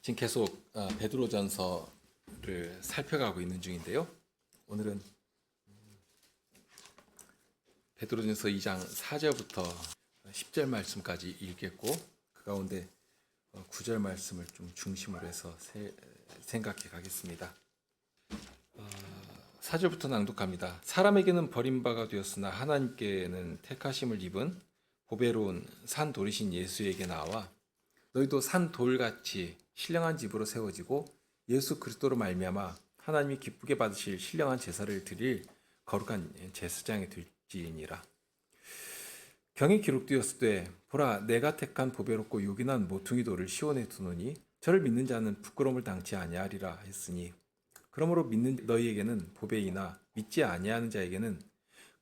지금 계속 베드로전서를 살펴가고 있는 중인데요. 오늘은 베드로전서 2장 4절부터 10절 말씀까지 읽겠고, 그 가운데 9절 말씀을 좀 중심으로 해서 생각해 가겠습니다. 4절부터 낭독합니다. 사람에게는 버림바가 되었으나 하나님께는 택하심을 입은 보배로운 산 돌이신 예수에게 나와 너희도 산 돌같이 신령한 집으로 세워지고 예수 그리스도로 말미암아 하나님이 기쁘게 받으실 신령한 제사를 드릴 거룩한 제사장이 될지니라. 경에 기록되었으되 보라 내가 택한 보배롭고 요긴한 모퉁이 돌을 시온에 두노니 저를 믿는 자는 부끄러움을 당치 아니하리라 했으니, 그러므로 믿는 너희에게는 보배이나 믿지 아니하는 자에게는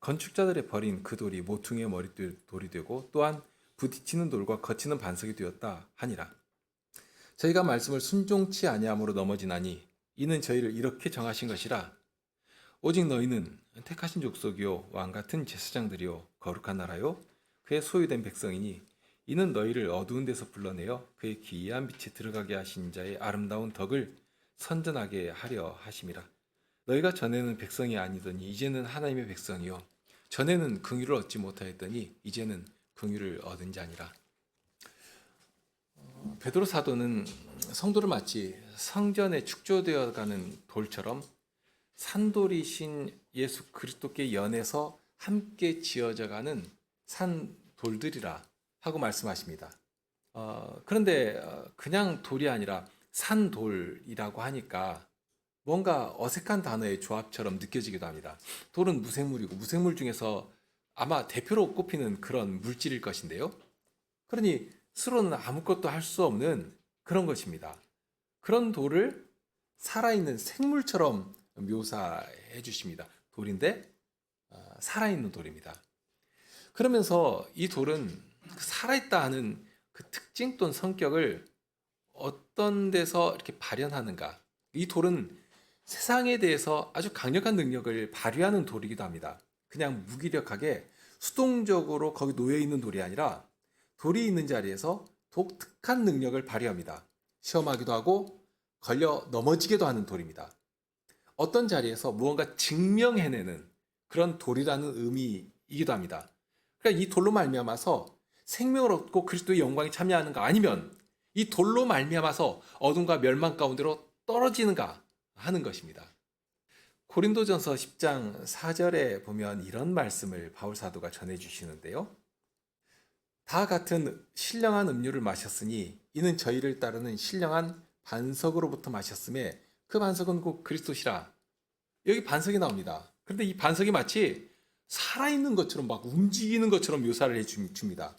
건축자들의 버린 그 돌이 모퉁이의 머릿돌이 되고 또한 부딪히는 돌과 거치는 반석이 되었다 하니라. 저희가 말씀을 순종치 아니함으로 넘어지나니 이는 저희를 이렇게 정하신 것이라. 오직 너희는 택하신 족속이요 왕같은 제사장들이요 거룩한 나라요 그의 소유된 백성이니 이는 너희를 어두운 데서 불러내어 그의 기이한 빛에 들어가게 하신 자의 아름다운 덕을 선전하게 하려 하심이라. 너희가 전에는 백성이 아니더니 이제는 하나님의 백성이요 전에는 긍휼을 얻지 못하였더니 이제는 긍휼을 얻은 자니라. 베드로 사도는 성도를 마치 성전에 축조되어가는 돌처럼 산돌이신 예수 그리스도께 연해서 함께 지어져가는 산돌들이라 하고 말씀하십니다. 그런데 그냥 돌이 아니라 산돌이라고 하니까 뭔가 어색한 단어의 조합처럼 느껴지기도 합니다. 돌은 무생물이고 무생물 중에서 아마 대표로 꼽히는 그런 물질일 것인데요. 그러니 스스로는 아무것도 할 수 없는 그런 것입니다. 그런 돌을 살아있는 생물처럼 묘사해 주십니다. 돌인데 살아있는 돌입니다. 그러면서 이 돌은 살아있다 하는 그 특징 또는 성격을 어떤 데서 이렇게 발현하는가. 이 돌은 세상에 대해서 아주 강력한 능력을 발휘하는 돌이기도 합니다. 그냥 무기력하게 수동적으로 거기 놓여 있는 돌이 아니라 돌이 있는 자리에서 독특한 능력을 발휘합니다. 시험하기도 하고 걸려 넘어지기도 하는 돌입니다. 어떤 자리에서 무언가 증명해내는 그런 돌이라는 의미이기도 합니다. 그러니까 이 돌로 말미암아서 생명을 얻고 그리스도의 영광에 참여하는가, 아니면 이 돌로 말미암아서 어둠과 멸망 가운데로 떨어지는가 하는 것입니다. 고린도전서 10장 4절에 보면 이런 말씀을 바울 사도가 전해주시는데요. 다 같은 신령한 음료를 마셨으니 이는 저희를 따르는 신령한 반석으로부터 마셨음에 그 반석은 곧 그리스도시라. 여기 반석이 나옵니다. 그런데 이 반석이 마치 살아있는 것처럼 막 움직이는 것처럼 묘사를 해줍니다.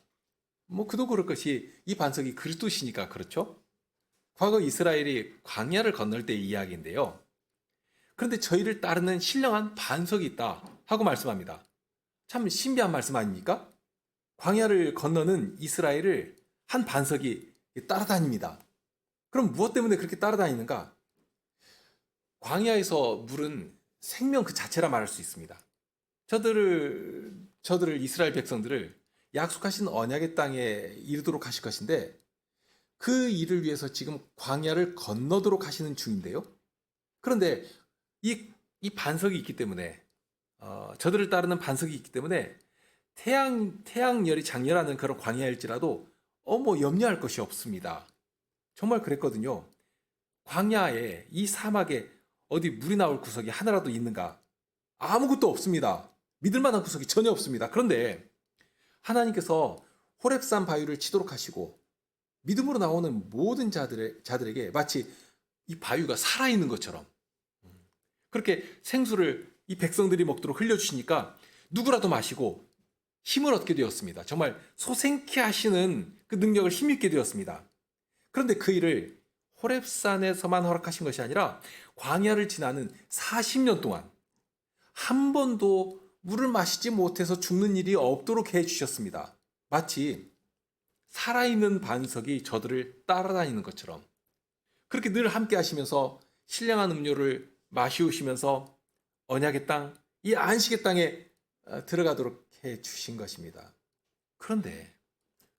그도 그럴 것이 이 반석이 그리스도시니까 그렇죠? 과거 이스라엘이 광야를 건널 때의 이야기인데요. 그런데 저희를 따르는 신령한 반석이 있다 하고 말씀합니다. 참 신비한 말씀 아닙니까? 광야를 건너는 이스라엘을 한 반석이 따라다닙니다. 그럼 무엇 때문에 그렇게 따라다니는가? 광야에서 물은 생명 그 자체라 말할 수 있습니다. 저들을 이스라엘 백성들을 약속하신 언약의 땅에 이르도록 하실 것인데 그 일을 위해서 지금 광야를 건너도록 하시는 중인데요. 그런데 이 반석이 있기 때문에 저들을 따르는 반석이 있기 때문에 태양열이 장렬하는 그런 광야일지라도 염려할 것이 없습니다. 정말 그랬거든요. 광야에 이 사막에 어디 물이 나올 구석이 하나라도 있는가? 아무것도 없습니다. 믿을 만한 구석이 전혀 없습니다. 그런데 하나님께서 호렙산 바위를 치도록 하시고 믿음으로 나오는 모든 자들에게 마치 이 바위가 살아있는 것처럼 그렇게 생수를 이 백성들이 먹도록 흘려주시니까 누구라도 마시고 힘을 얻게 되었습니다. 정말 소생케 하시는 그 능력을 힘입게 되었습니다. 그런데 그 일을 호렙산에서만 허락하신 것이 아니라 광야를 지나는 40년 동안 한 번도 물을 마시지 못해서 죽는 일이 없도록 해주셨습니다. 마치 살아있는 반석이 저들을 따라다니는 것처럼 그렇게 늘 함께 하시면서 신령한 음료를 마시우시면서 언약의 땅, 이 안식의 땅에 들어가도록 해주신 것입니다. 그런데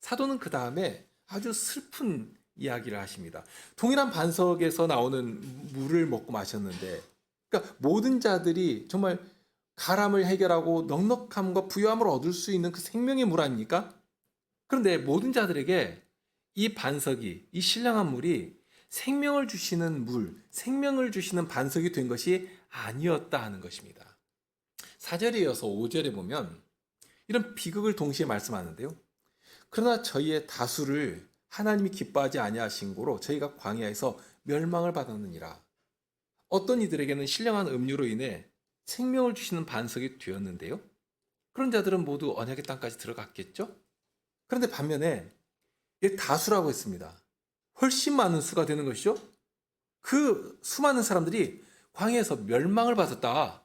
사도는 그 다음에 아주 슬픈 이야기를 하십니다. 동일한 반석에서 나오는 물을 먹고 마셨는데, 그러니까 모든 자들이 정말 가람을 해결하고 넉넉함과 부유함을 얻을 수 있는 그 생명의 물 아닙니까? 그런데 모든 자들에게 이 반석이, 이 신령한 물이 생명을 주시는 물, 생명을 주시는 반석이 된 것이 아니었다 하는 것입니다. 4절에 이어서 5절에 보면 이런 비극을 동시에 말씀하는데요. 그러나 저희의 다수를 하나님이 기뻐하지 아니하신 고로 저희가 광야에서 멸망을 받았느니라. 어떤 이들에게는 신령한 음료로 인해 생명을 주시는 반석이 되었는데요. 그런 자들은 모두 언약의 땅까지 들어갔겠죠? 그런데 반면에 다수라고 했습니다. 훨씬 많은 수가 되는 것이죠. 그 수많은 사람들이 광야에서 멸망을 받았다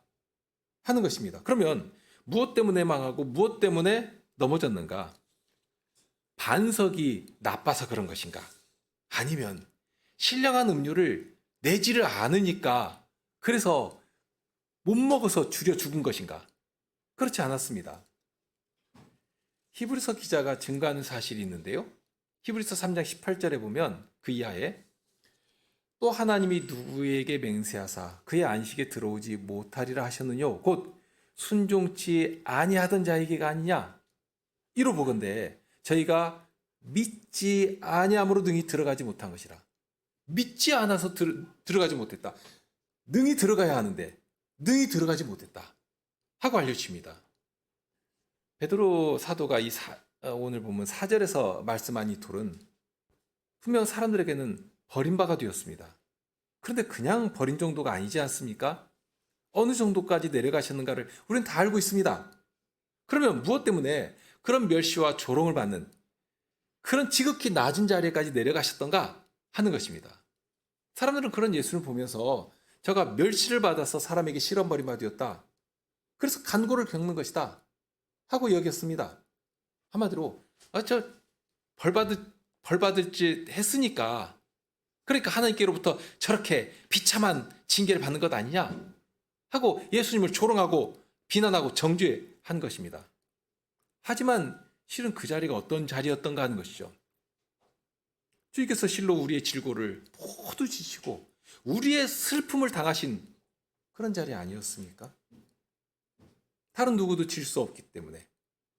하는 것입니다. 그러면 무엇 때문에 망하고 무엇 때문에 넘어졌는가? 반석이 나빠서 그런 것인가? 아니면 신령한 음료를 내지를 않으니까 그래서 못 먹어서 줄여 죽은 것인가? 그렇지 않았습니다. 히브리서 기자가 증거하는 사실이 있는데요. 히브리서 3장 18절에 보면 그 이하에 또 하나님이 누구에게 맹세하사 그의 안식에 들어오지 못하리라 하셨느뇨 곧 순종치 아니하던 자에게가 아니냐. 이로 보건대 저희가 믿지 아니함으로 능히 들어가지 못한 것이라. 믿지 않아서 들어가지 못했다. 능히 들어가야 하는데 능히 들어가지 못했다 하고 알려주십니다. 베드로 사도가 오늘 보면 4절에서 말씀한 이 돌은 분명 사람들에게는 버림바가 되었습니다. 그런데 그냥 버린 정도가 아니지 않습니까? 어느 정도까지 내려가셨는가를 우리는 다 알고 있습니다. 그러면 무엇 때문에 그런 멸시와 조롱을 받는 그런 지극히 낮은 자리에까지 내려가셨던가 하는 것입니다. 사람들은 그런 예수를 보면서 저가 멸시를 받아서 사람에게 실험버림바 되었다. 그래서 간고를 겪는 것이다 하고 여겼습니다. 한마디로 저 벌받을 짓 했으니까 그러니까 하나님께로부터 저렇게 비참한 징계를 받는 것 아니냐 하고 예수님을 조롱하고 비난하고 정죄한 것입니다. 하지만 실은 그 자리가 어떤 자리였던가 하는 것이죠. 주님께서 실로 우리의 질고를 모두 지시고 우리의 슬픔을 당하신 그런 자리 아니었습니까? 다른 누구도 질 수 없기 때문에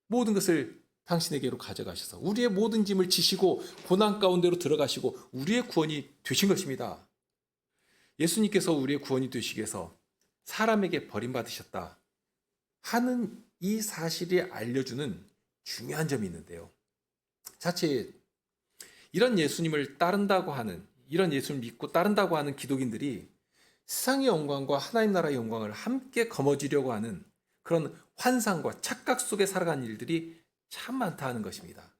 모든 것을 당신에게로 가져가셔서 우리의 모든 짐을 지시고 고난 가운데로 들어가시고 우리의 구원이 되신 것입니다. 예수님께서 우리의 구원이 되시기 위해서 사람에게 버림받으셨다 하는 이 사실이 알려주는 중요한 점이 있는데요. 자칫 이런 예수님을 따른다고 하는, 이런 예수를 믿고 따른다고 하는 기독인들이 세상의 영광과 하나님 나라의 영광을 함께 거머쥐려고 하는 그런 환상과 착각 속에 살아가는 일들이 참 많다 하는 것입니다.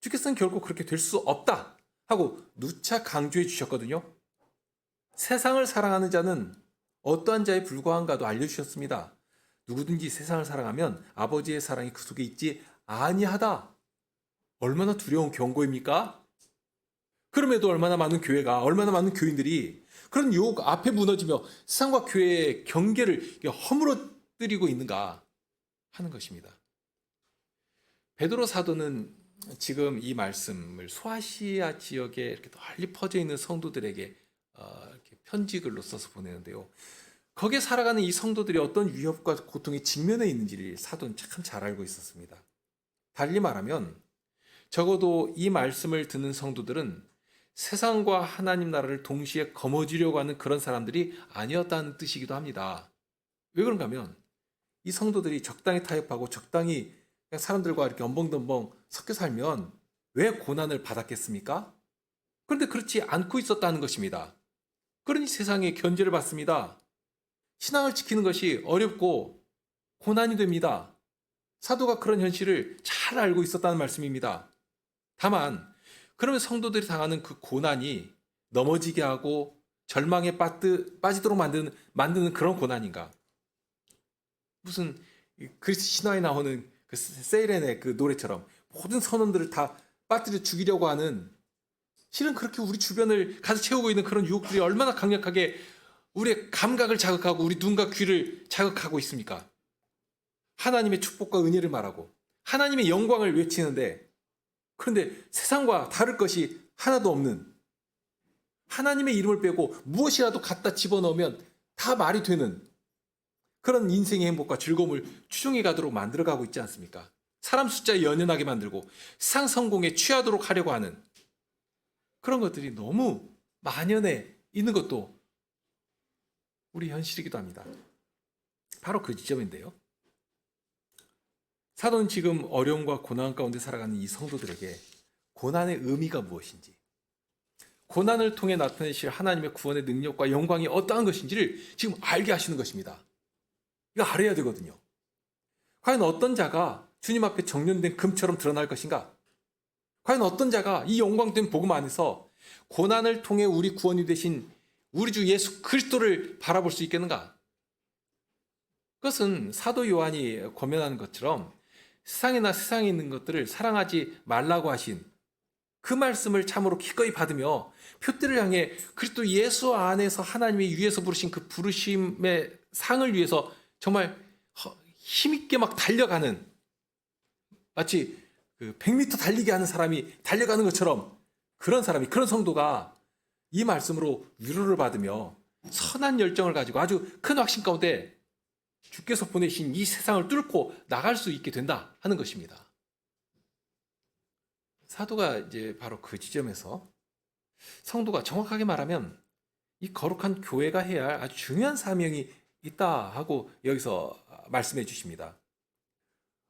주께서는 결국 그렇게 될 수 없다 하고 누차 강조해 주셨거든요. 세상을 사랑하는 자는 어떠한 자에 불과한가도 알려주셨습니다. 누구든지 세상을 사랑하면 아버지의 사랑이 그 속에 있지 아니하다. 얼마나 두려운 경고입니까? 그럼에도 얼마나 많은 교회가, 얼마나 많은 교인들이 그런 유혹 앞에 무너지며 세상과 교회의 경계를 허물어뜨리고 있는가 하는 것입니다. 베드로 사도는 지금 이 말씀을 소아시아 지역에 이렇게 널리 퍼져 있는 성도들에게 이렇게 편지글로 써서 보내는데요. 거기에 살아가는 이 성도들이 어떤 위협과 고통에 직면해 있는지를 사도는 참 잘 알고 있었습니다. 달리 말하면 적어도 이 말씀을 듣는 성도들은 세상과 하나님 나라를 동시에 거머쥐려고 하는 그런 사람들이 아니었다는 뜻이기도 합니다. 왜 그런가 하면 이 성도들이 적당히 타협하고 적당히 그냥 사람들과 이렇게 엄벙덤벙 섞여 살면 왜 고난을 받았겠습니까? 그런데 그렇지 않고 있었다는 것입니다. 그러니 세상에 견제를 받습니다. 신앙을 지키는 것이 어렵고 고난이 됩니다. 사도가 그런 현실을 잘 알고 있었다는 말씀입니다. 다만 그러면 성도들이 당하는 그 고난이 넘어지게 하고 절망에 빠지도록 만드는 그런 고난인가? 무슨 그리스 신화에 나오는 그 세이렌의 그 노래처럼 모든 선원들을 다 빠뜨려 죽이려고 하는, 실은 그렇게 우리 주변을 가득 채우고 있는 그런 유혹들이 얼마나 강력하게 우리의 감각을 자극하고 우리 눈과 귀를 자극하고 있습니까? 하나님의 축복과 은혜를 말하고 하나님의 영광을 외치는데, 그런데 세상과 다를 것이 하나도 없는, 하나님의 이름을 빼고 무엇이라도 갖다 집어넣으면 다 말이 되는 그런 인생의 행복과 즐거움을 추종해 가도록 만들어가고 있지 않습니까? 사람 숫자에 연연하게 만들고 세상 성공에 취하도록 하려고 하는 그런 것들이 너무 만연해 있는 것도 우리 현실이기도 합니다. 바로 그 지점인데요. 사도는 지금 어려움과 고난 가운데 살아가는 이 성도들에게 고난의 의미가 무엇인지, 고난을 통해 나타내실 하나님의 구원의 능력과 영광이 어떠한 것인지를 지금 알게 하시는 것입니다. 이거 알아야 되거든요. 과연 어떤 자가 주님 앞에 정련된 금처럼 드러날 것인가? 과연 어떤 자가 이 영광된 복음 안에서 고난을 통해 우리 구원이 되신 우리 주 예수 그리스도를 바라볼 수 있겠는가? 그것은 사도 요한이 권면하는 것처럼 세상이나 세상에 있는 것들을 사랑하지 말라고 하신 그 말씀을 참으로 기꺼이 받으며 표대를 향해 그리스도 예수 안에서 하나님이 위에서 부르신 그 부르심의 상을 위해서 정말 힘있게 막 달려가는, 마치 100m 달리기 하는 사람이 달려가는 것처럼 그런 사람이, 그런 성도가 이 말씀으로 위로를 받으며 선한 열정을 가지고 아주 큰 확신 가운데 주께서 보내신 이 세상을 뚫고 나갈 수 있게 된다 하는 것입니다. 사도가 이제 바로 그 지점에서 성도가 정확하게 말하면 이 거룩한 교회가 해야 할 아주 중요한 사명이 있다 하고 여기서 말씀해 주십니다.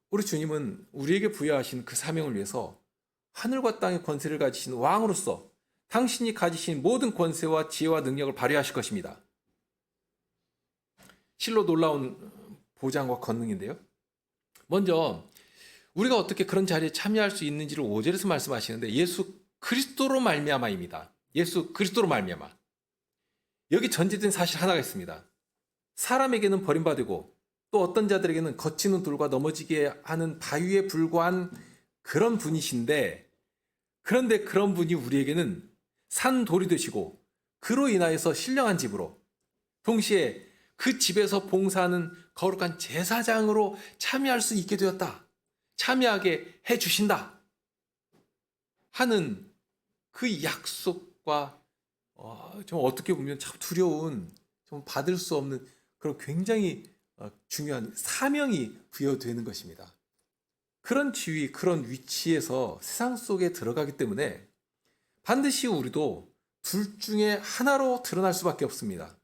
우리 주님은 우리에게 부여하신 그 사명을 위해서 하늘과 땅의 권세를 가지신 왕으로서 당신이 가지신 모든 권세와 지혜와 능력을 발휘하실 것입니다. 실로 놀라운 보장과 권능인데요. 먼저 우리가 어떻게 그런 자리에 참여할 수 있는지를 5절에서 말씀하시는데 예수 그리스도로 말미암아입니다. 예수 그리스도로 말미암아. 여기 전제된 사실 하나가 있습니다. 사람에게는 버림받고 또 어떤 자들에게는 거치는 돌과 넘어지게 하는 바위에 불과한 그런 분이신데, 그런데 그런 분이 우리에게는 산 돌이 되시고 그로 인하여서 신령한 집으로, 동시에 그 집에서 봉사하는 거룩한 제사장으로 참여할 수 있게 되었다, 참여하게 해주신다 하는 그 약속과 좀 어떻게 보면 참 두려운, 좀 받을 수 없는 그런 굉장히 중요한 사명이 부여되는 것입니다. 그런 지위, 그런 위치에서 세상 속에 들어가기 때문에 반드시 우리도 둘 중에 하나로 드러날 수밖에 없습니다.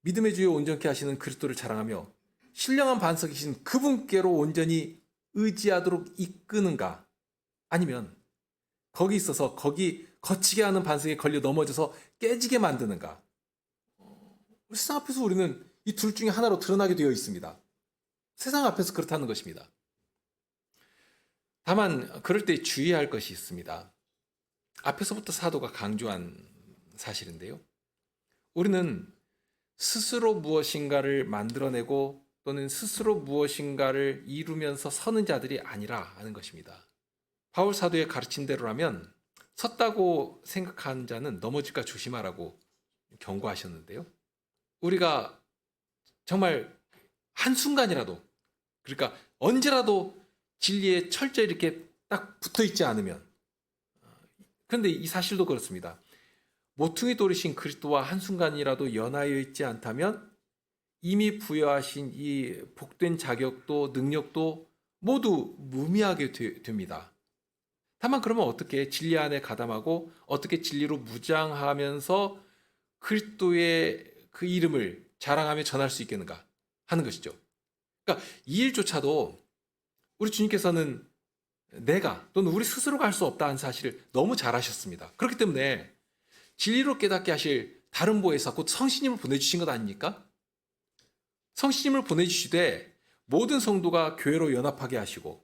믿음의 주여 온전케 하시는 그리스도를 자랑하며 신령한 반석이신 그분께로 온전히 의지하도록 이끄는가, 아니면 거기 있어서 거기 거치게 하는 반석에 걸려 넘어져서 깨지게 만드는가. 세상 앞에서 우리는 이 둘 중에 하나로 드러나게 되어 있습니다. 세상 앞에서 그렇다는 것입니다. 다만 그럴 때 주의할 것이 있습니다. 앞에서부터 사도가 강조한 사실인데요. 우리는 스스로 무엇인가를 만들어내고 또는 스스로 무엇인가를 이루면서 서는 자들이 아니라 하는 것입니다. 바울 사도의 가르친 대로라면 섰다고 생각하는 자는 넘어질까 조심하라고 경고하셨는데요. 우리가 정말 한순간이라도, 그러니까 언제라도 진리에 철저히 이렇게 딱 붙어 있지 않으면, 그런데 이 사실도 그렇습니다. 모퉁이 돌이신 그리스도와 한순간이라도 연하여 있지 않다면 이미 부여하신 이 복된 자격도 능력도 모두 무미하게 됩니다. 다만 그러면 어떻게 진리 안에 가담하고 어떻게 진리로 무장하면서 그리스도의 그 이름을 자랑하며 전할 수 있겠는가 하는 것이죠. 그러니까 이 일조차도 우리 주님께서는 내가 또는 우리 스스로가 할 수 없다는 사실을 너무 잘 아셨습니다. 그렇기 때문에 진리로 깨닫게 하실 다른 보혜사 곧 성신님을 보내주신 것 아닙니까? 성신님을 보내주시되 모든 성도가 교회로 연합하게 하시고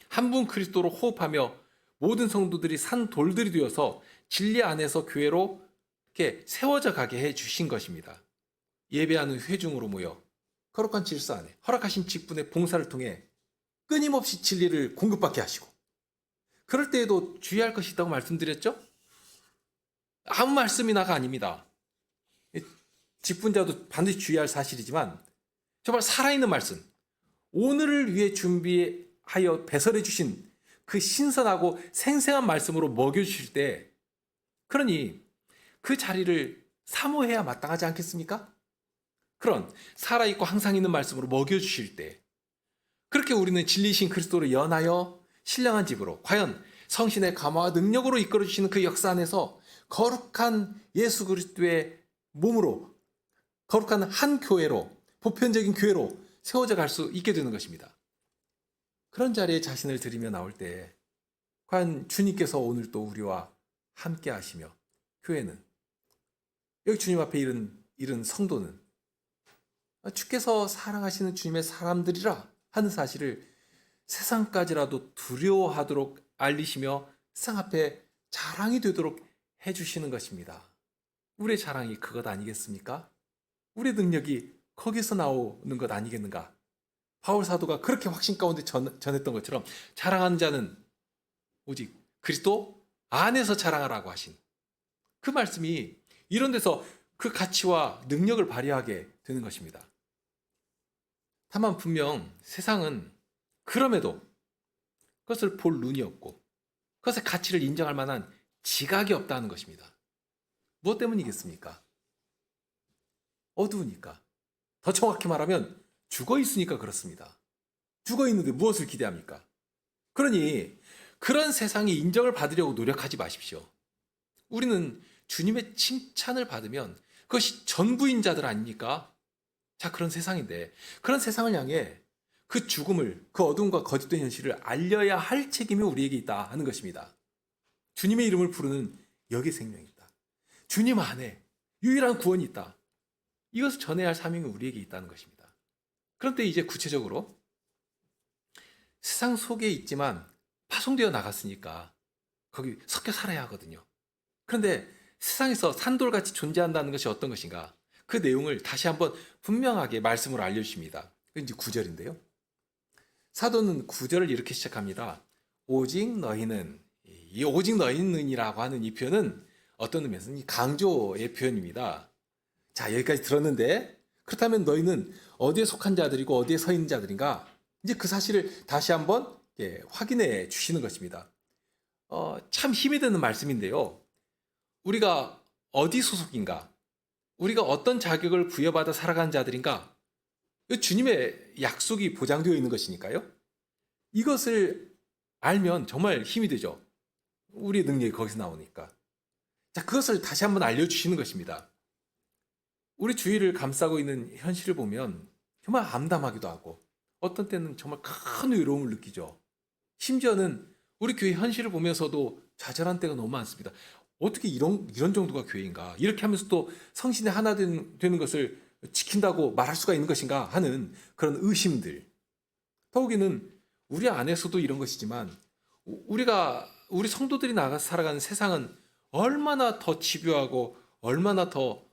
한 분 그리스도로 호흡하며 모든 성도들이 산 돌들이 되어서 진리 안에서 교회로 이렇게 세워져 가게 해주신 것입니다. 예배하는 회중으로 모여 거룩한 질서 안에 허락하신 직분의 봉사를 통해 끊임없이 진리를 공급받게 하시고, 그럴 때에도 주의할 것이 있다고 말씀드렸죠? 아무 말씀이나가 아닙니다. 직분자도 반드시 주의할 사실이지만 정말 살아있는 말씀, 오늘을 위해 준비하여 배설해 주신 그 신선하고 생생한 말씀으로 먹여주실 때 그러니 그 자리를 사모해야 마땅하지 않겠습니까? 그런 살아있고 항상 있는 말씀으로 먹여주실 때 그렇게 우리는 진리신 그리스도를 연하여 신령한 집으로 과연 성신의 감화와 능력으로 이끌어주시는 그 역사 안에서 거룩한 예수 그리스도의 몸으로 거룩한 한 교회로 보편적인 교회로 세워져 갈 수 있게 되는 것입니다. 그런 자리에 자신을 들이며 나올 때 과연 주님께서 오늘 또 우리와 함께 하시며 교회는 여기 주님 앞에 이른 성도는 주께서 사랑하시는 주님의 사람들이라 하는 사실을 세상까지라도 두려워하도록 알리시며 세상 앞에 자랑이 되도록 해주시는 것입니다. 우리의 자랑이 그것 아니겠습니까? 우리의 능력이 거기서 나오는 것 아니겠는가? 바울 사도가 그렇게 확신 가운데 전했던 것처럼 자랑하는 자는 오직 그리스도 안에서 자랑하라고 하신 그 말씀이 이런 데서 그 가치와 능력을 발휘하게 되는 것입니다. 다만 분명 세상은 그럼에도 그것을 볼 눈이 없고 그것의 가치를 인정할 만한 지각이 없다는 것입니다. 무엇 때문이겠습니까? 어두우니까. 더 정확히 말하면 죽어 있으니까 그렇습니다. 죽어 있는데 무엇을 기대합니까? 그러니 그런 세상이 인정을 받으려고 노력하지 마십시오. 우리는 주님의 칭찬을 받으면 그것이 전부인 자들 아닙니까? 자, 그런 세상인데 그런 세상을 향해 그 죽음을, 그 어둠과 거짓된 현실을 알려야 할 책임이 우리에게 있다 하는 것입니다. 주님의 이름을 부르는 여기 생명이 있다. 주님 안에 유일한 구원이 있다. 이것을 전해야 할 사명이 우리에게 있다는 것입니다. 그런데 이제 구체적으로 세상 속에 있지만 파송되어 나갔으니까 거기 섞여 살아야 하거든요. 그런데 세상에서 산돌같이 존재한다는 것이 어떤 것인가? 그 내용을 다시 한번 분명하게 말씀으로 알려주십니다. 그 이제 9절인데요. 사도는 9절을 이렇게 시작합니다. 오직 너희는, 이 오직 너희는이라고 하는 이 표현은 어떤 의미에서는 이 강조의 표현입니다. 자, 여기까지 들었는데 그렇다면 너희는 어디에 속한 자들이고 어디에 서 있는 자들인가? 이제 그 사실을 다시 한번 확인해 주시는 것입니다. 참 힘이 드는 말씀인데요. 우리가 어디 소속인가? 우리가 어떤 자격을 부여받아 살아가는 자들인가? 주님의 약속이 보장되어 있는 것이니까요. 이것을 알면 정말 힘이 되죠. 우리의 능력이 거기서 나오니까. 자, 그것을 다시 한번 알려주시는 것입니다. 우리 주위를 감싸고 있는 현실을 보면 정말 암담하기도 하고 어떤 때는 정말 큰 외로움을 느끼죠. 심지어는 우리 교회 현실을 보면서도 좌절한 때가 너무 많습니다. 어떻게 이런 정도가 교회인가? 이렇게 하면서 또 성신의 하나 되는 것을 지킨다고 말할 수가 있는 것인가 하는 그런 의심들. 더욱이는 우리 안에서도 이런 것이지만 우리 성도들이 나가서 살아가는 세상은 얼마나 더 집요하고 얼마나 더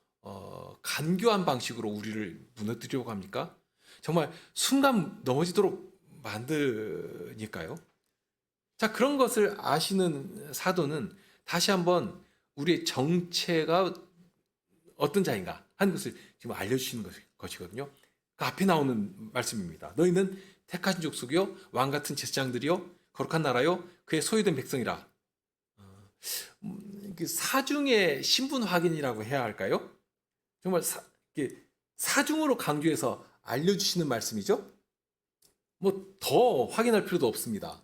간교한 방식으로 우리를 무너뜨리려고 합니까? 정말 순간 넘어지도록 만드니까요. 자, 그런 것을 아시는 사도는 다시 한번 우리의 정체가 어떤 자인가 하는 것을 지금 알려주시는 것이거든요. 그 앞에 나오는 말씀입니다. 너희는 택하신 족속이요 왕같은 제사장들이요 거룩한 나라요 그의 소유된 백성이라. 사중의 신분 확인이라고 해야 할까요? 정말 사중으로 강조해서 알려주시는 말씀이죠. 뭐 더 확인할 필요도 없습니다.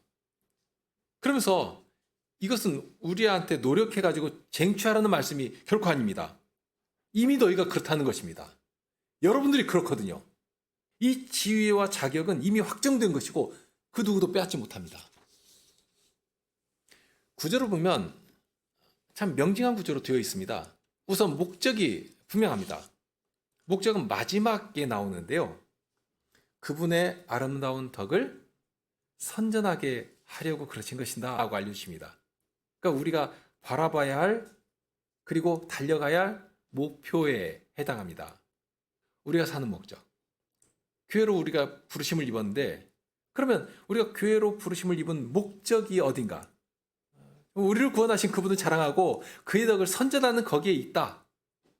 그러면서 이것은 우리한테 노력해가지고 쟁취하라는 말씀이 결코 아닙니다. 이미 너희가 그렇다는 것입니다. 여러분들이 그렇거든요. 이 지위와 자격은 이미 확정된 것이고 그 누구도 빼앗지 못합니다. 구절을 보면 참 명징한 구조로 되어 있습니다. 우선 목적이 분명합니다. 목적은 마지막에 나오는데요. 그분의 아름다운 덕을 선전하게 하려고 그러신 것이다 라고 알려주십니다. 그러니까 우리가 바라봐야 할 그리고 달려가야 할 목표에 해당합니다. 우리가 사는 목적. 교회로 우리가 부르심을 입었는데 그러면 우리가 교회로 부르심을 입은 목적이 어딘가? 우리를 구원하신 그분을 자랑하고 그의 덕을 선전하는 거기에 있다.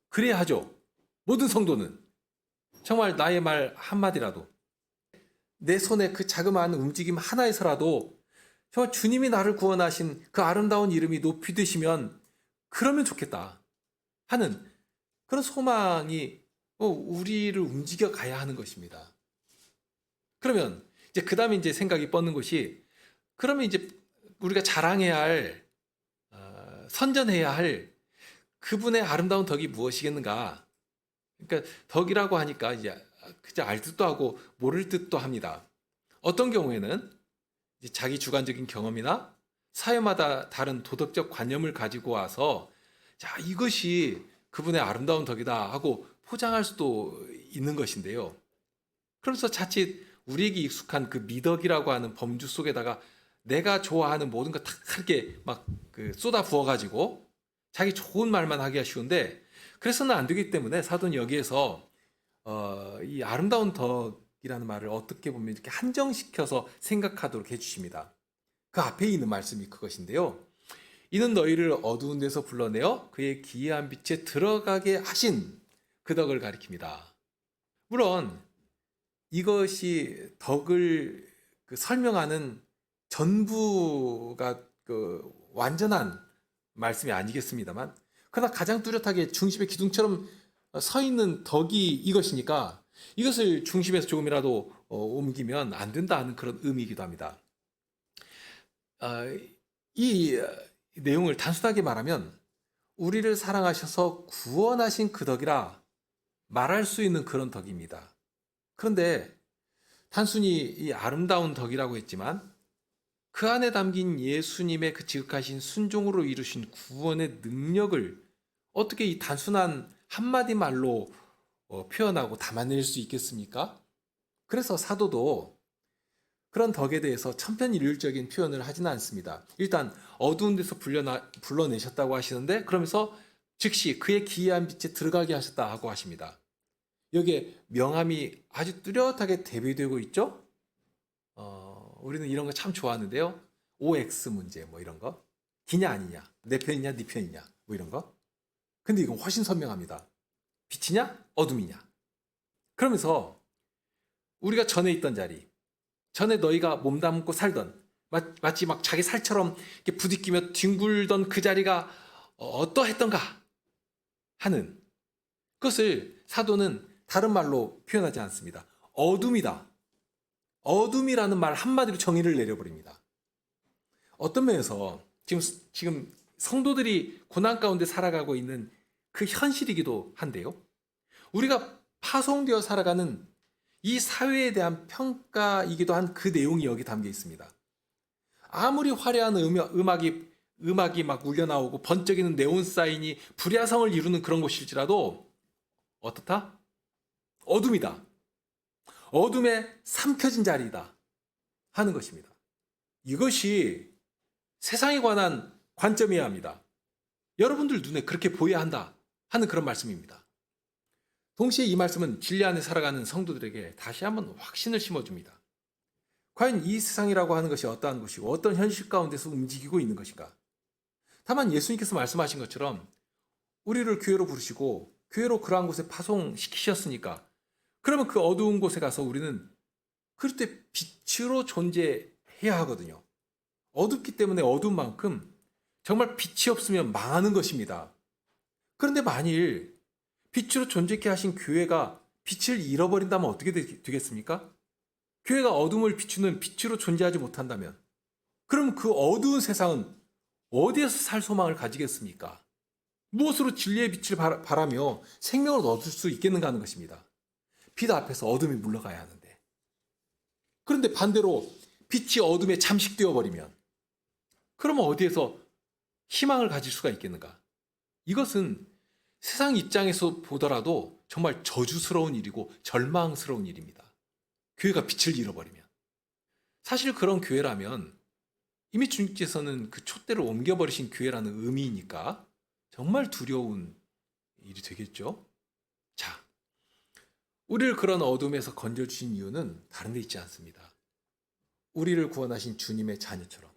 그래야 하죠. 모든 성도는. 정말 나의 말 한마디라도 내 손에 그 자그마한 움직임 하나에서라도 정말 주님이 나를 구원하신 그 아름다운 이름이 높이 되시면 그러면 좋겠다 하는 그런 소망이 우리를 움직여 가야 하는 것입니다. 그러면 이제 그 다음에 이제 생각이 뻗는 것이, 그러면 이제 우리가 자랑해야 할, 선전해야 할 그분의 아름다운 덕이 무엇이겠는가? 그러니까 덕이라고 하니까 이제 그저 알 듯도 하고 모를 듯도 합니다. 어떤 경우에는 이제 자기 주관적인 경험이나 사회마다 다른 도덕적 관념을 가지고 와서, 자, 이것이 그분의 아름다운 덕이다 하고 포장할 수도 있는 것인데요. 그러면서 자칫 우리에게 익숙한 그 미덕이라고 하는 범주 속에다가 내가 좋아하는 모든 거 다 크게 막 쏟아 부어가지고 자기 좋은 말만 하기가 쉬운데, 그래서는 안 되기 때문에 사도는 여기에서 이 아름다운 덕이라는 말을 어떻게 보면 이렇게 한정시켜서 생각하도록 해주십니다. 그 앞에 있는 말씀이 그것인데요. 이는 너희를 어두운 데서 불러내어 그의 기이한 빛에 들어가게 하신 그 덕을 가리킵니다. 물론 이것이 덕을 설명하는 전부가 완전한 말씀이 아니겠습니다만, 그러나 가장 뚜렷하게 중심의 기둥처럼 서 있는 덕이 이것이니까 이것을 중심에서 조금이라도 옮기면 안 된다는 그런 의미이기도 합니다. 이 내용을 단순하게 말하면 우리를 사랑하셔서 구원하신 그 덕이라 말할 수 있는 그런 덕입니다. 그런데 단순히 이 아름다운 덕이라고 했지만 그 안에 담긴 예수님의 그 지극하신 순종으로 이루신 구원의 능력을 어떻게 이 단순한 한마디 말로 표현하고 담아낼 수 있겠습니까? 그래서 사도도 그런 덕에 대해서 천편일률적인 표현을 하지는 않습니다. 일단 어두운 데서 불러내셨다고 하시는데, 그러면서 즉시 그의 기이한 빛에 들어가게 하셨다 하고 하십니다. 여기에 명함이 아주 뚜렷하게 대비되고 있죠? 우리는 이런 거 참 좋아하는데요. OX 문제 뭐 이런 거. 기냐 아니냐, 내 편이냐 네 편이냐 뭐 이런 거. 근데 이건 훨씬 선명합니다. 빛이냐 어둠이냐. 그러면서 우리가 전에 있던 자리, 전에 너희가 몸담고 살던, 마치 막 자기 살처럼 이렇게 부딪히며 뒹굴던 그 자리가 어떠했던가 하는 그것을 사도는 다른 말로 표현하지 않습니다. 어둠이다. 어둠이라는 말 한마디로 정의를 내려버립니다. 어떤 면에서 지금 성도들이 고난 가운데 살아가고 있는 그 현실이기도 한데요. 우리가 파송되어 살아가는 이 사회에 대한 평가이기도 한 그 내용이 여기 담겨 있습니다. 아무리 화려한 음악이 막 울려 나오고 번쩍이는 네온 사인이 불야성을 이루는 그런 곳일지라도 어떻다? 어둠이다. 어둠에 삼켜진 자리이다 하는 것입니다. 이것이 세상에 관한 관점이어야 합니다. 여러분들 눈에 그렇게 보여야 한다 하는 그런 말씀입니다. 동시에 이 말씀은 진리 안에 살아가는 성도들에게 다시 한번 확신을 심어줍니다. 과연 이 세상이라고 하는 것이 어떠한 것이고 어떤 현실 가운데서 움직이고 있는 것인가? 다만 예수님께서 말씀하신 것처럼 우리를 교회로 부르시고 교회로 그러한 곳에 파송시키셨으니까, 그러면 그 어두운 곳에 가서 우리는 그럴 때 빛으로 존재해야 하거든요. 어둡기 때문에 어두운 만큼 정말 빛이 없으면 망하는 것입니다. 그런데 만일 빛으로 존재케 하신 교회가 빛을 잃어버린다면 어떻게 되겠습니까? 교회가 어둠을 비추는 빛으로 존재하지 못한다면, 그럼 그 어두운 세상은 어디에서 살 소망을 가지겠습니까? 무엇으로 진리의 빛을 바라며 생명을 얻을 수 있겠는가 하는 것입니다. 빛 앞에서 어둠이 물러가야 하는데, 그런데 반대로 빛이 어둠에 잠식되어 버리면 그러면 어디에서 희망을 가질 수가 있겠는가? 이것은 세상 입장에서 보더라도 정말 저주스러운 일이고 절망스러운 일입니다. 교회가 빛을 잃어버리면. 사실 그런 교회라면 이미 주님께서는 그 촛대를 옮겨버리신 교회라는 의미이니까 정말 두려운 일이 되겠죠. 자, 우리를 그런 어둠에서 건져주신 이유는 다른 데 있지 않습니다. 우리를 구원하신 주님의 자녀처럼,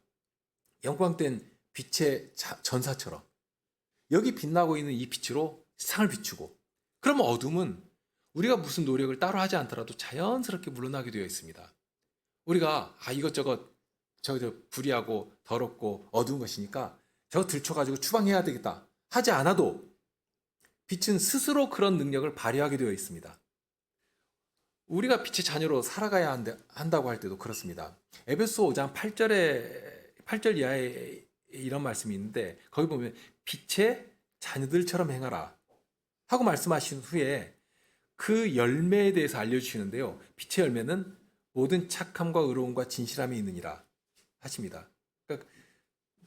영광된 빛의 전사처럼 여기 빛나고 있는 이 빛으로 세상을 비추고, 그러면 어둠은 우리가 무슨 노력을 따로 하지 않더라도 자연스럽게 물러나게 되어 있습니다. 우리가 이것저것 저 불이하고 더럽고 어두운 것이니까 저거 들춰가지고 추방해야 되겠다 하지 않아도 빛은 스스로 그런 능력을 발휘하게 되어 있습니다. 우리가 빛의 자녀로 살아가야 한다고 할 때도 그렇습니다. 에베소 5장 8절 이하에 이런 말씀이 있는데 거기 보면 빛의 자녀들처럼 행하라 하고 말씀하신 후에 그 열매에 대해서 알려주시는데요. 빛의 열매는 모든 착함과 의로움과 진실함이 있느니라 하십니다. 그러니까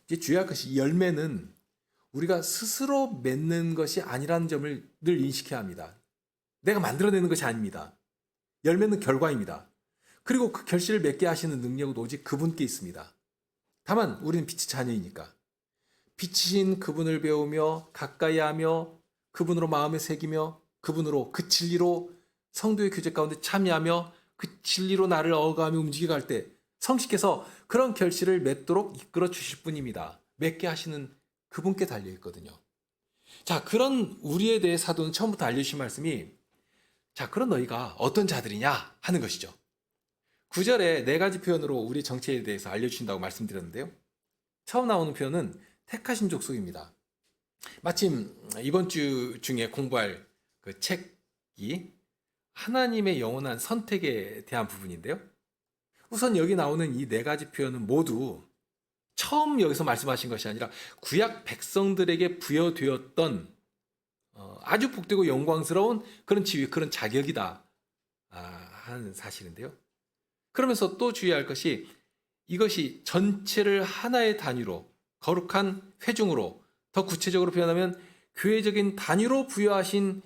이제 주의할 것이 이 열매는 우리가 스스로 맺는 것이 아니라는 점을 늘 인식해야 합니다. 내가 만들어내는 것이 아닙니다. 열매는 결과입니다. 그리고 그 결실을 맺게 하시는 능력은 오직 그분께 있습니다. 다만 우리는 빛의 자녀이니까 빛이신 그분을 배우며 가까이 하며 그분으로 마음에 새기며 그분으로 그 진리로 성도의 교제 가운데 참여하며 그 진리로 나를 어가며 움직여 갈 때 성식께서 그런 결실을 맺도록 이끌어 주실 분입니다. 맺게 하시는 그분께 달려 있거든요. 자, 그런 우리에 대해 사도는 처음부터 알려주신 말씀이 자, 그런 너희가 어떤 자들이냐 하는 것이죠. 9절에 네 가지 표현으로 우리 정체에 대해서 알려주신다고 말씀드렸는데요. 처음 나오는 표현은 택하신 족속입니다. 마침 이번 주 중에 공부할 그 책이 하나님의 영원한 선택에 대한 부분인데요. 우선 여기 나오는 이 네 가지 표현은 모두 처음 여기서 말씀하신 것이 아니라 구약 백성들에게 부여되었던 아주 복되고 영광스러운 그런 지위, 그런 자격이다 하는 사실인데요. 그러면서 또 주의할 것이 이것이 전체를 하나의 단위로 거룩한 회중으로 더 구체적으로 표현하면 교회적인 단위로 부여하신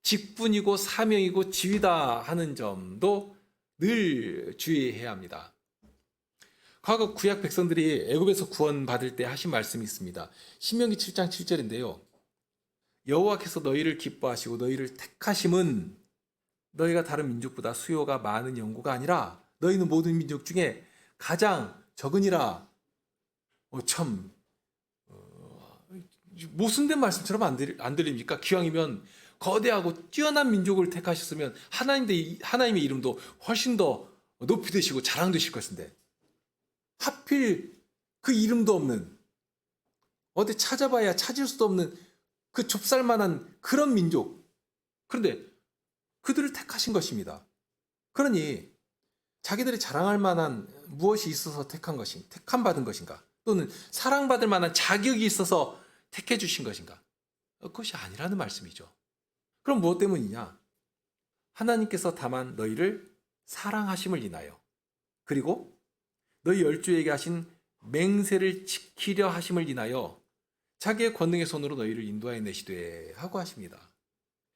직분이고 사명이고 지위다 하는 점도 늘 주의해야 합니다. 과거 구약 백성들이 애굽에서 구원받을 때 하신 말씀이 있습니다. 신명기 7장 7절인데요. 여호와께서 너희를 기뻐하시고 너희를 택하심은 너희가 다른 민족보다 수요가 많은 연고가 아니라 너희는 모든 민족 중에 가장 적으니라. 참 모순된 말씀처럼 안 들립니까? 기왕이면 거대하고 뛰어난 민족을 택하셨으면 하나님의 이름도 훨씬 더 높이 되시고 자랑되실 것인데 하필 그 이름도 없는 어디 찾아봐야 찾을 수도 없는 그 좁쌀만한 그런 민족, 그런데 그들을 택하신 것입니다. 그러니 자기들이 자랑할 만한 무엇이 있어서 택함 받은 것인가, 또는 사랑받을 만한 자격이 있어서 택해 주신 것인가? 그것이 아니라는 말씀이죠. 그럼 무엇 때문이냐? 하나님께서 다만 너희를 사랑하심을 인하여, 그리고 너희 열조에게 하신 맹세를 지키려 하심을 인하여 자기의 권능의 손으로 너희를 인도하여 내시되 하고 하십니다.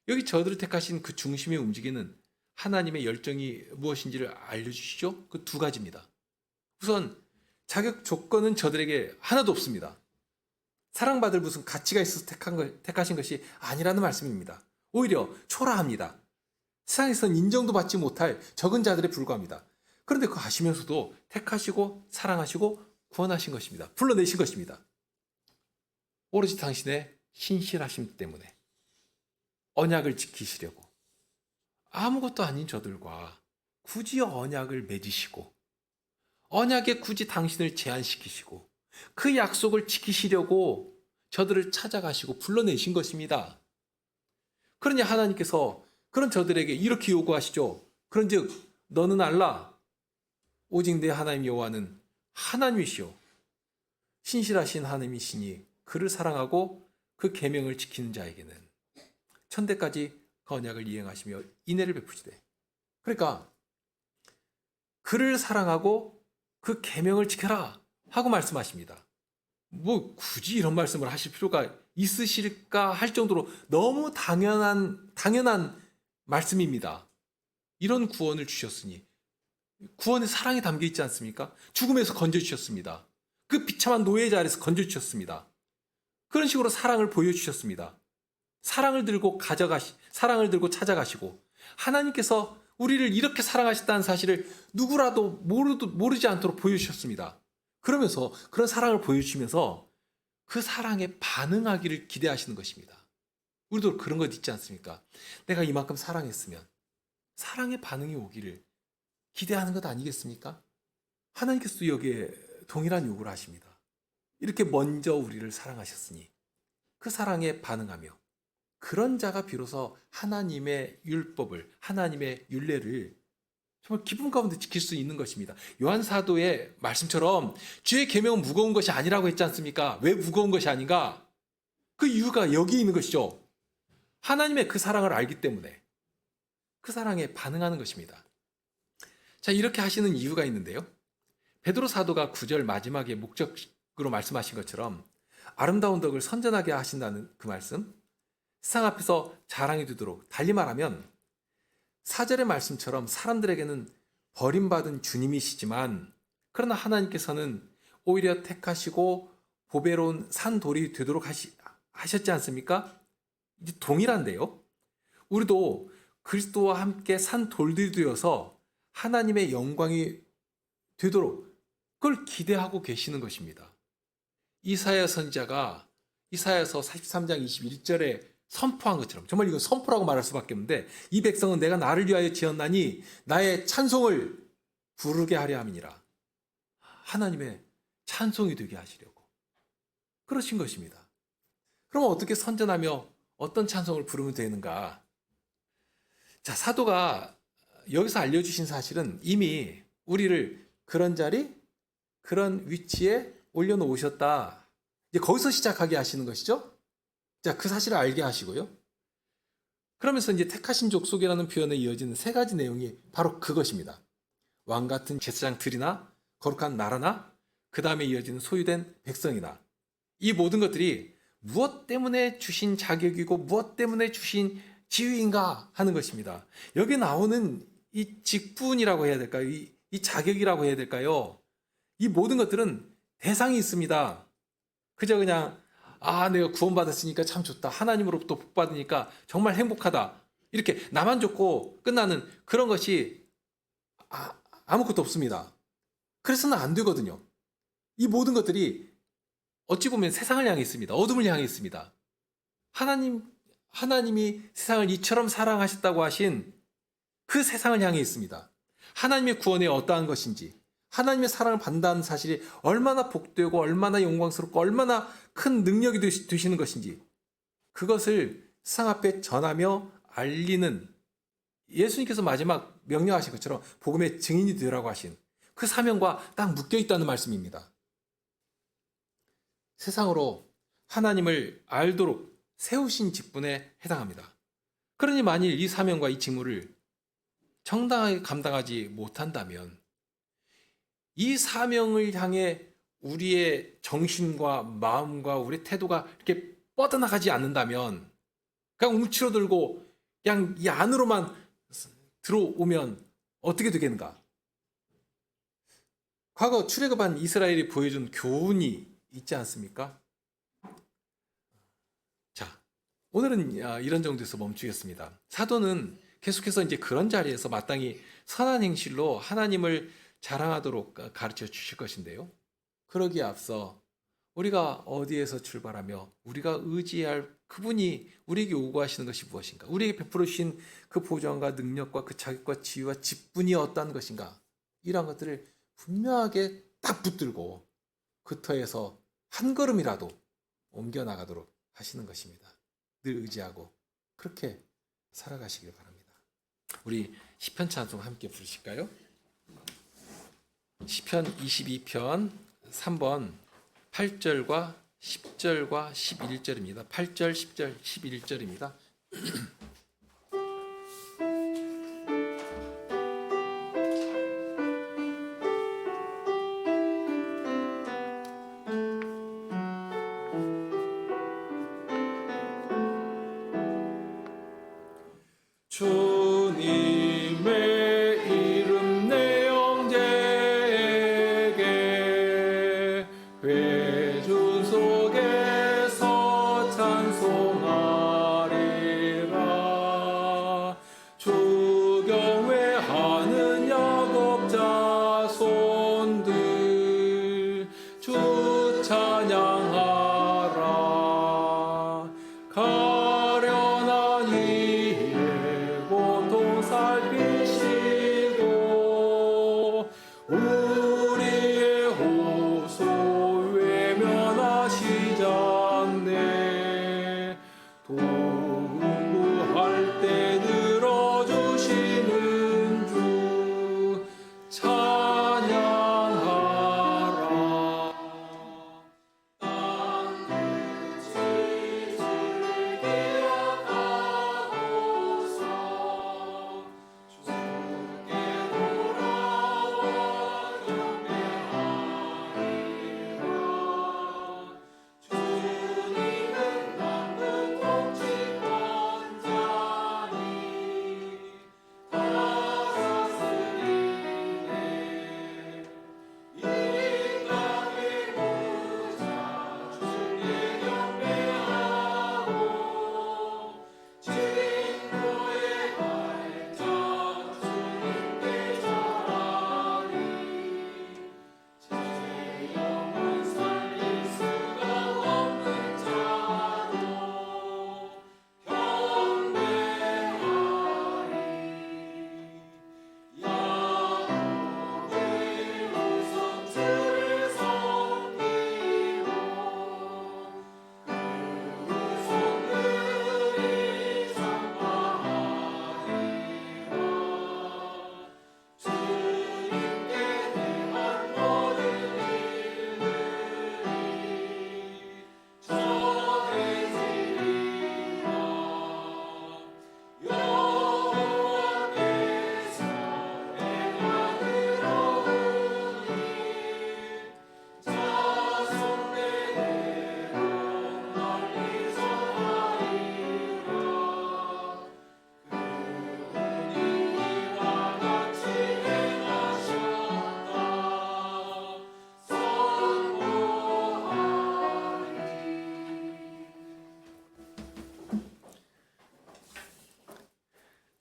여기 저들을 택하신 그 중심에 움직이는 하나님의 열정이 무엇인지를 알려주시죠? 그 두 가지입니다. 우선 자격 조건은 저들에게 하나도 없습니다. 사랑받을 무슨 가치가 있어서 택하신 것이 아니라는 말씀입니다. 오히려 초라합니다. 세상에서는 인정도 받지 못할 적은 자들에 불과합니다. 그런데 그거 아시면서도 택하시고 사랑하시고 구원하신 것입니다. 불러내신 것입니다. 오로지 당신의 신실하심 때문에 언약을 지키시려고 아무것도 아닌 저들과 굳이 언약을 맺으시고 언약에 굳이 당신을 제한시키시고 그 약속을 지키시려고 저들을 찾아가시고 불러내신 것입니다. 그러니 하나님께서 그런 저들에게 이렇게 요구하시죠. 그런즉 너는 알라, 오직 내 하나님 여호와는 하나님이시오 신실하신 하나님이시니 그를 사랑하고 그 계명을 지키는 자에게는 천대까지 그 언약을 이행하시며 인애를 베푸시되. 그러니까 그를 사랑하고 그 계명을 지켜라 하고 말씀하십니다. 뭐 굳이 이런 말씀을 하실 필요가 있으실까 할 정도로 너무 당연한 말씀입니다. 이런 구원을 주셨으니 구원의 사랑이 담겨 있지 않습니까? 죽음에서 건져주셨습니다. 그 비참한 노예 자리에서 건져주셨습니다. 그런 식으로 사랑을 보여주셨습니다. 사랑을 들고 찾아가시고 하나님께서 우리를 이렇게 사랑하셨다는 사실을 누구라도 모르지 않도록 보여주셨습니다. 그러면서 그런 사랑을 보여주시면서 그 사랑에 반응하기를 기대하시는 것입니다. 우리도 그런 것 있지 않습니까? 내가 이만큼 사랑했으면 사랑의 반응이 오기를 기대하는 것 아니겠습니까? 하나님께서도 여기에 동일한 요구를 하십니다. 이렇게 먼저 우리를 사랑하셨으니 그 사랑에 반응하며 그런 자가 비로소 하나님의 율법을, 하나님의 율례를 정말 기쁨 가운데 지킬 수 있는 것입니다. 요한 사도의 말씀처럼 주의 계명은 무거운 것이 아니라고 했지 않습니까? 왜 무거운 것이 아닌가? 그 이유가 여기 있는 것이죠. 하나님의 그 사랑을 알기 때문에 그 사랑에 반응하는 것입니다. 자, 이렇게 하시는 이유가 있는데요. 베드로 사도가 9절 마지막에 목적으로 말씀하신 것처럼 아름다운 덕을 선전하게 하신다는 그 말씀, 세상 앞에서 자랑이 되도록, 달리 말하면 4절의 말씀처럼 사람들에게는 버림받은 주님이시지만 그러나 하나님께서는 오히려 택하시고 보배로운 산돌이 되도록 하셨지 않습니까? 이제 동일한데요. 우리도 그리스도와 함께 산돌들이 되어서 하나님의 영광이 되도록 그걸 기대하고 계시는 것입니다. 이사야 선지자가 이사야서 43장 21절에 선포한 것처럼, 정말 이건 선포라고 말할 수밖에 없는데, 이 백성은 내가 나를 위하여 지었나니 나의 찬송을 부르게 하려 함이니라. 하나님의 찬송이 되게 하시려고 그러신 것입니다. 그럼 어떻게 선전하며 어떤 찬송을 부르면 되는가? 자, 사도가 여기서 알려주신 사실은 이미 우리를 그런 자리, 그런 위치에 올려놓으셨다. 이제 거기서 시작하게 하시는 것이죠. 자, 그 사실을 알게 하시고요. 그러면서 이제 택하신 족속이라는 표현에 이어지는 세 가지 내용이 바로 그것입니다. 왕 같은 제사장들이나 거룩한 나라나 그 다음에 이어지는 소유된 백성이나, 이 모든 것들이 무엇 때문에 주신 자격이고 무엇 때문에 주신 지위인가 하는 것입니다. 여기 나오는 이 직분이라고 해야 될까요? 이 자격이라고 해야 될까요? 이 모든 것들은 대상이 있습니다. 그저 그냥 내가 구원받았으니까 참 좋다, 하나님으로부터 복 받으니까 정말 행복하다, 이렇게 나만 좋고 끝나는 그런 것이 아무것도 없습니다. 그래서는 안 되거든요. 이 모든 것들이 어찌 보면 세상을 향해 있습니다. 어둠을 향해 있습니다. 하나님이 세상을 이처럼 사랑하셨다고 하신 그 세상을 향해 있습니다. 하나님의 구원이 어떠한 것인지, 하나님의 사랑을 받는다는 사실이 얼마나 복되고 얼마나 영광스럽고 얼마나 큰 능력이 되시는 것인지, 그것을 세상 앞에 전하며 알리는, 예수님께서 마지막 명령하신 것처럼 복음의 증인이 되라고 하신 그 사명과 딱 묶여 있다는 말씀입니다. 세상으로 하나님을 알도록 세우신 직분에 해당합니다. 그러니 만일 이 사명과 이 직무를 정당하게 감당하지 못한다면, 이 사명을 향해 우리의 정신과 마음과 우리의 태도가 이렇게 뻗어나가지 않는다면, 그냥 움츠러들고 그냥 이 안으로만 들어오면 어떻게 되겠는가? 과거 출애굽한 이스라엘이 보여준 교훈이 있지 않습니까? 자, 오늘은 이런 정도에서 멈추겠습니다. 사도는 계속해서 이제 그런 자리에서 마땅히 선한 행실로 하나님을 자랑하도록 가르쳐 주실 것인데요. 그러기에 앞서 우리가 어디에서 출발하며 우리가 의지할 그분이 우리에게 요구하시는 것이 무엇인가? 우리에게 베풀어 주신 그 보전과 능력과 그 자격과 지위와 직분이 어떠한 것인가? 이러한 것들을 분명하게 딱 붙들고 그 터에서 한 걸음이라도 옮겨나가도록 하시는 것입니다. 늘 의지하고 그렇게 살아가시길 바랍니다. 우리 시편 찬송 함께 부르실까요? 시편 22편 3번 8절과 10절과 11절입니다. 8절, 10절, 11절입니다. 주님의 이름 내 형제에게 회중 속에서 찬송하리라. 주 경외하는 야곱 자손들 주 찬양하라. 가련한 이의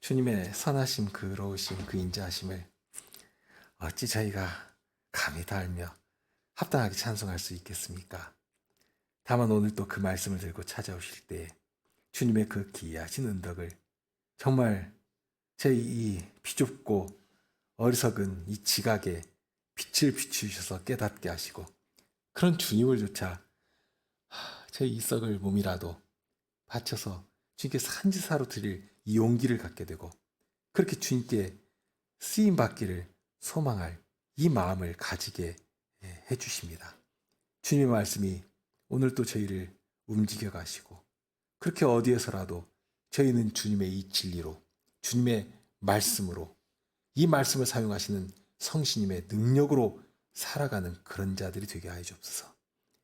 주님의 선하심, 그러우심, 그 인자하심을 어찌 저희가 감히 다 알며 합당하게 찬송할 수 있겠습니까? 다만 오늘 또 그 말씀을 들고 찾아오실 때 주님의 그 기이하신 은덕을 정말 제 이 비좁고 어리석은 이 지각에 빛을 비추셔서 깨닫게 하시고 그런 주님을 조차 제 이 썩을 몸이라도 바쳐서 주님께 산지사로 드릴 이 용기를 갖게 되고 그렇게 주님께 쓰임 받기를 소망할 이 마음을 가지게 해 주십니다. 주님의 말씀이 오늘 또 저희를 움직여 가시고 그렇게 어디에서라도 저희는 주님의 이 진리로 주님의 말씀으로 이 말씀을 사용하시는 성신님의 능력으로 살아가는 그런 자들이 되게 하여 주옵소서.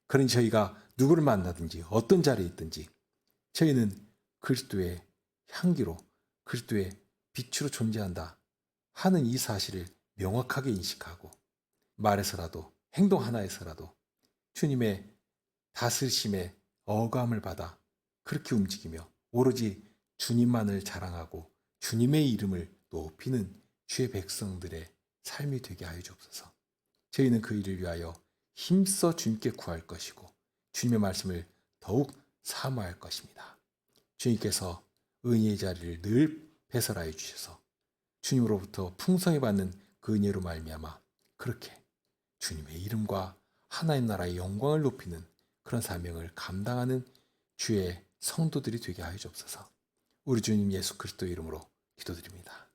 그러니 저희가 누구를 만나든지 어떤 자리에 있든지 저희는 그리스도의 향기로 그리스도의 빛으로 존재한다 하는 이 사실을 명확하게 인식하고 말에서라도 행동 하나에서라도 주님의 다스리심의 어감을 받아 그렇게 움직이며 오로지 주님만을 자랑하고 주님의 이름을 높이는 주의 백성들의 삶이 되게 하여 주옵소서. 저희는 그 일을 위하여 힘써 주님께 구할 것이고 주님의 말씀을 더욱 사모할 것입니다. 주님께서 은혜의 자리를 늘 배설하여 주셔서 주님으로부터 풍성히 받는 그 은혜로 말미암아 그렇게 주님의 이름과 하나님 나라의 영광을 높이는 그런 사명을 감당하는 주의 성도들이 되게 하여 주옵소서. 우리 주님 예수 그리스도 이름으로 기도드립니다.